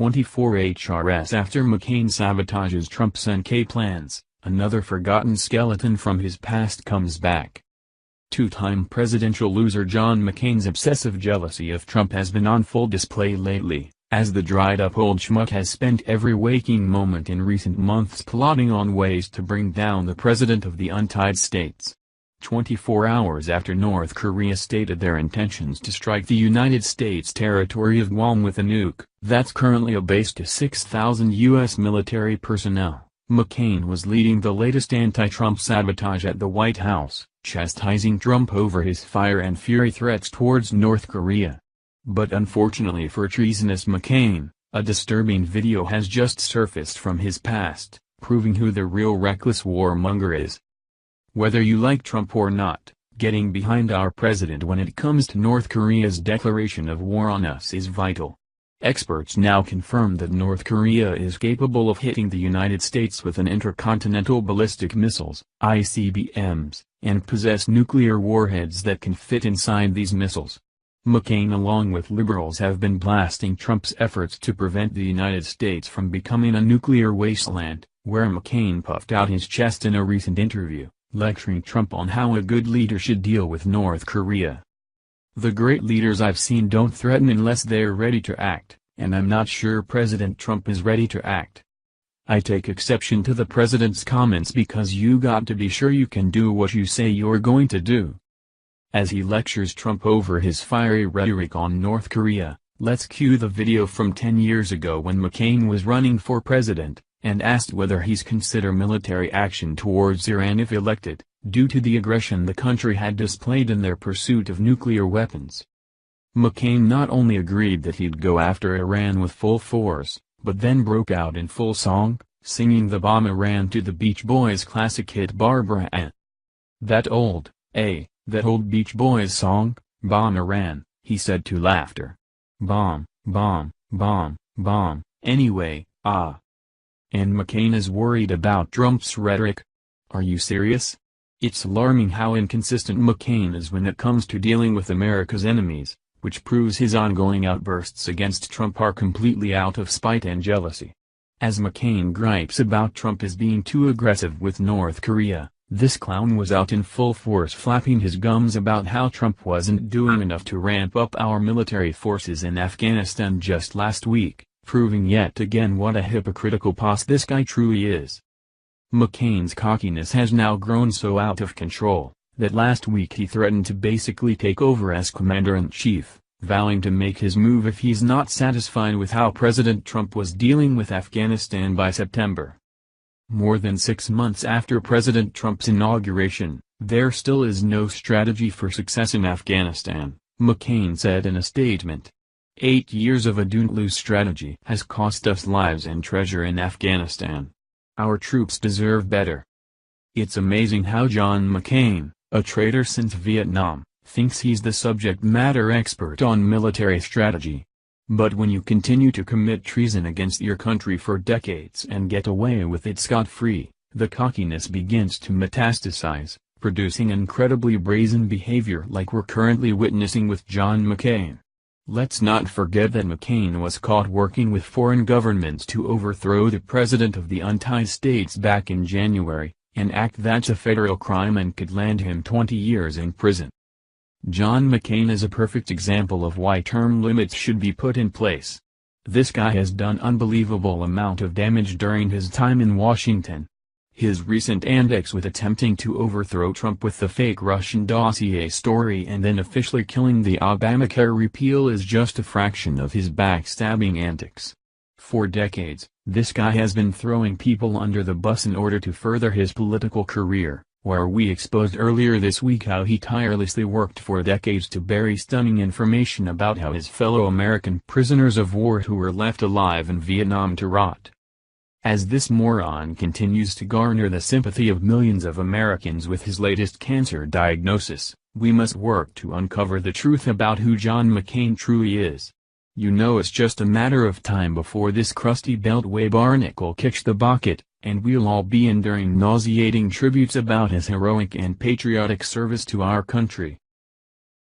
24 HRS after McCain sabotages Trump's NK plans, another forgotten skeleton from his past comes back. Two-time presidential loser John McCain's obsessive jealousy of Trump has been on full display lately, as the dried-up old schmuck has spent every waking moment in recent months plotting on ways to bring down the President of the United States. 24 hours after North Korea stated their intentions to strike the United States territory of Guam with a nuke that's currently a base to 6,000 U.S. military personnel, McCain was leading the latest anti-Trump sabotage at the White House, chastising Trump over his fire and fury threats towards North Korea. But unfortunately for treasonous McCain, a disturbing video has just surfaced from his past, proving who the real reckless warmonger is. Whether you like Trump or not, getting behind our president when it comes to North Korea's declaration of war on us is vital. Experts now confirm that North Korea is capable of hitting the United States with an intercontinental ballistic missiles, ICBMs, and possess nuclear warheads that can fit inside these missiles. McCain along with liberals have been blasting Trump's efforts to prevent the United States from becoming a nuclear wasteland, where McCain puffed out his chest in a recent interview, lecturing Trump on how a good leader should deal with North Korea. "The great leaders I've seen don't threaten unless they're ready to act, and I'm not sure President Trump is ready to act. I take exception to the president's comments because you got to be sure you can do what you say you're going to do." As he lectures Trump over his fiery rhetoric on North Korea, let's cue the video from 10 years ago when McCain was running for president, and asked whether he's consider military action towards Iran if elected, due to the aggression the country had displayed in their pursuit of nuclear weapons. McCain not only agreed that he'd go after Iran with full force, but then broke out in full song, singing the Bomb Iran to the Beach Boys classic hit Barbara Ann. That old Beach Boys song, Bomb Iran, he said to laughter. Bomb, bomb, bomb, bomb, anyway, ah. And McCain is worried about Trump's rhetoric? Are you serious? It's alarming how inconsistent McCain is when it comes to dealing with America's enemies, which proves his ongoing outbursts against Trump are completely out of spite and jealousy. As McCain gripes about Trump as being too aggressive with North Korea, this clown was out in full force flapping his gums about how Trump wasn't doing enough to ramp up our military forces in Afghanistan just last week, proving yet again what a hypocritical boss this guy truly is. McCain's cockiness has now grown so out of control, that last week he threatened to basically take over as commander-in-chief, vowing to make his move if he's not satisfied with how President Trump was dealing with Afghanistan by September. More than 6 months after President Trump's inauguration, there still is no strategy for success in Afghanistan, McCain said in a statement. 8 years of a don't-lose strategy has cost us lives and treasure in Afghanistan. Our troops deserve better. It's amazing how John McCain, a traitor since Vietnam, thinks he's the subject matter expert on military strategy. But when you continue to commit treason against your country for decades and get away with it scot-free, the cockiness begins to metastasize, producing incredibly brazen behavior like we're currently witnessing with John McCain. Let's not forget that McCain was caught working with foreign governments to overthrow the President of the United States back in January, an act that's a federal crime and could land him 20 years in prison. John McCain is a perfect example of why term limits should be put in place. This guy has done unbelievable amount of damage during his time in Washington. His recent antics with attempting to overthrow Trump with the fake Russian dossier story and then officially killing the Obamacare repeal is just a fraction of his backstabbing antics. For decades, this guy has been throwing people under the bus in order to further his political career, where we exposed earlier this week how he tirelessly worked for decades to bury stunning information about how his fellow American prisoners of war who were left alive in Vietnam to rot. As this moron continues to garner the sympathy of millions of Americans with his latest cancer diagnosis, we must work to uncover the truth about who John McCain truly is. You know it's just a matter of time before this crusty beltway barnacle kicks the bucket, and we'll all be enduring nauseating tributes about his heroic and patriotic service to our country.